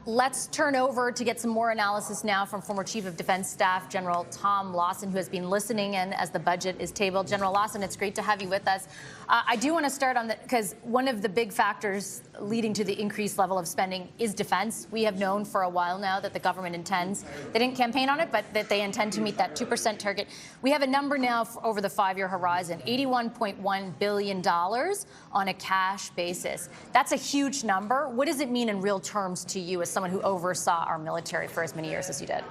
Let's turn over to get some more analysis now from former Chief of Defense Staff General Tom Lawson, who has been listening in as the budget is tabled. General Lawson, it's great to have you with us. I do want to start on because one of the big factors leading to the increased level of spending is defense. We have known for a while now that the government intends, they didn't campaign on it, but that they intend to meet that 2% target. We have a number now over the 5-year horizon, $81.1 billion on a cash basis. That's a huge number. What does it mean in real terms to you as someone who oversaw our military for as many years as you did?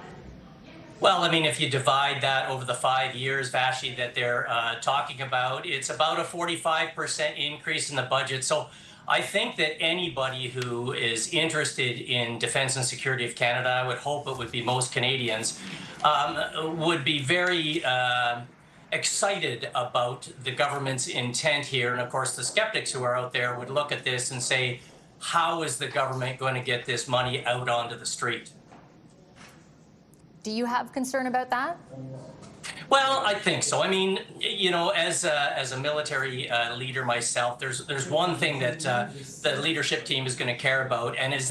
Well, I mean, if you divide that over the 5 years, Vashi, that they're talking about, it's about a 45% increase in the budget. So I think that anybody who is interested in defense and security of Canada, I would hope it would be most Canadians, would be very excited about the government's intent here. And of course, the skeptics who are out there would look at this and say, how is the government going to get this money out onto the street? Do you have concern about that? Well, I think so. I mean, you know, as a military leader myself, there's one thing that the leadership team is going to care about, and is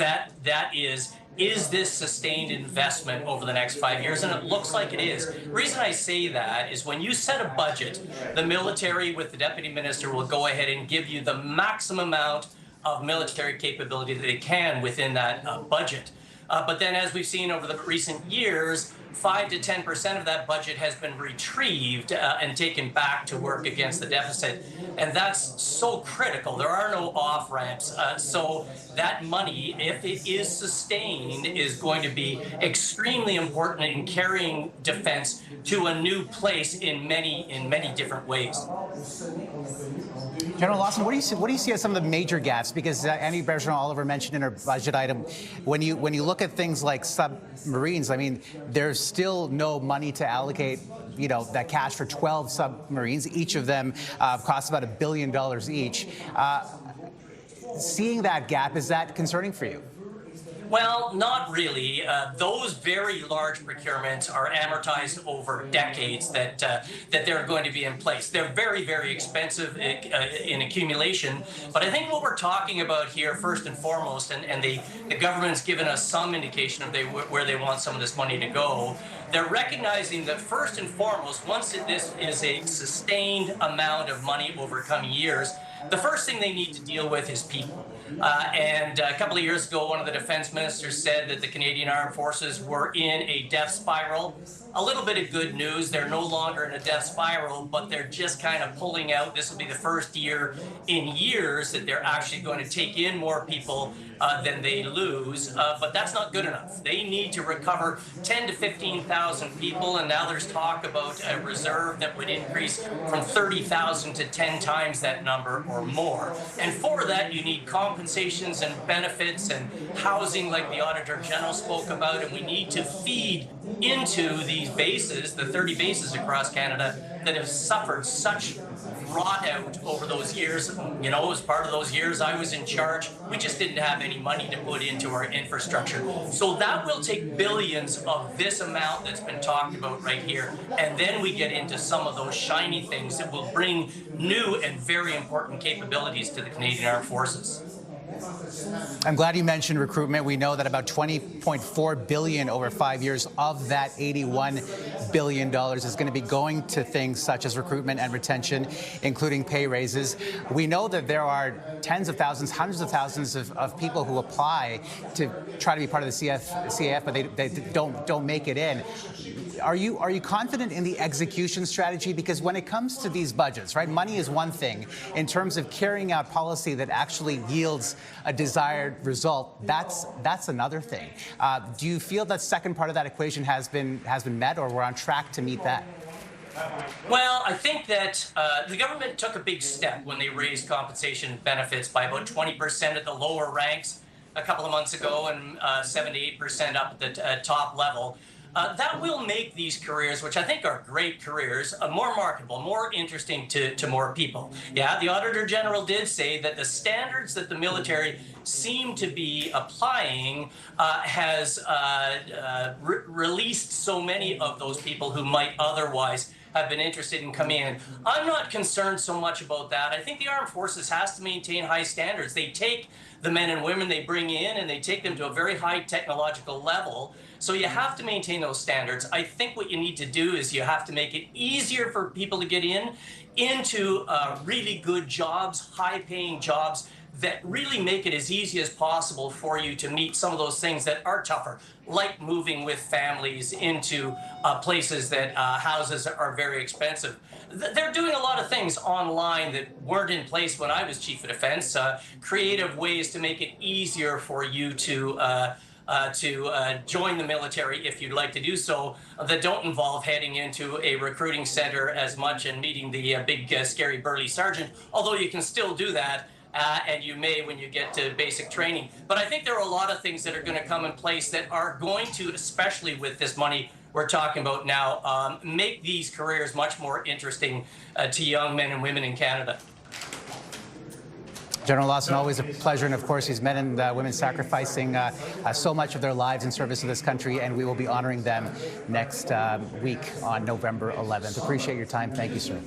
this sustained investment over the next 5 years? And it looks like it is. The reason I say that is when you set a budget, the military with the deputy minister will go ahead and give you the maximum amount of military capability that they can within that budget. But then, as we've seen over the recent years, 5 to 10% of that budget has been retrieved and taken back to work against the deficit. And that's so critical. There are no off-ramps. So that money, if it is sustained, is going to be extremely important in carrying defense to a new place in many different ways. General Lawson, what do you see as some of the major gaps? Because Annie Bergeron-Oliver mentioned in her budget item, when you look at things like submarines, I mean, there's still no money to allocate, you know, that cash for 12 submarines. Each of them costs about $1 billion each. Seeing that gap, is that concerning for you? Well, not really. Those very large procurements are amortized over decades that they're going to be in place. They're very, very expensive in accumulation. But I think what we're talking about here, first and foremost, and the government's given us some indication of where they want some of this money to go, they're recognizing that first and foremost, once this is a sustained amount of money over coming years, the first thing they need to deal with is people. And a couple of years ago, one of the defense ministers said that the Canadian Armed Forces were in a death spiral. A little bit of good news, they're no longer in a death spiral, but they're just kind of pulling out. This will be the first year in years that they're actually going to take in more people than they lose. But that's not good enough. They need to recover 10 to 15,000 people, and now there's talk about a reserve that would increase from 30,000 to 10 times that number or more. And for that, you need compensations and benefits and housing like the Auditor General spoke about, and we need to feed into these bases, the 30 bases across Canada that have suffered such rot out over those years. You know, as part of those years I was in charge, we just didn't have any money to put into our infrastructure. So that will take billions of this amount that's been talked about right here, and then we get into some of those shiny things that will bring new and very important capabilities to the Canadian Armed Forces. I'm glad you mentioned recruitment. We know that about $20.4 billion over 5 years of that $81 billion is going to be going to things such as recruitment and retention, including pay raises. We know that there are tens of thousands, hundreds of thousands of people who apply to try to be part of the CAF, but they don't make it in. Are you confident in the execution strategy? Because when it comes to these budgets, right, money is one thing. In terms of carrying out policy that actually yields a desired result, that's another thing. Do you feel that second part of that equation has been met, or we're on track to meet that? Well, I think that the government took a big step when they raised compensation benefits by about 20% at the lower ranks a couple of months ago, and 7 to 8% up at the top level. That will make these careers, which I think are great careers, more marketable, more interesting to more people. Yeah, the Auditor General did say that the standards that the military seem to be applying has released so many of those people who might otherwise have been interested in coming in. I'm not concerned so much about that. I think the armed forces has to maintain high standards. They take the men and women they bring in and they take them to a very high technological level. So you have to maintain those standards. I think what you need to do is you have to make it easier for people to get into really good jobs, high-paying jobs that really make it as easy as possible for you to meet some of those things that are tougher, like moving with families into places that houses are very expensive. They're doing a lot of things online that weren't in place when I was Chief of Defense, creative ways to make it easier for you to join the military if you'd like to do so, that don't involve heading into a recruiting center as much and meeting the big, scary, burly sergeant, although you can still do that. And you may when you get to basic training. But I think there are a lot of things that are going to come in place that are going to, especially with this money we're talking about now, make these careers much more interesting to young men and women in Canada. General Lawson, always a pleasure. And of course, these men and women sacrificing so much of their lives in service to this country, and we will be honoring them next week on November 11th. Appreciate your time. Thank you, sir.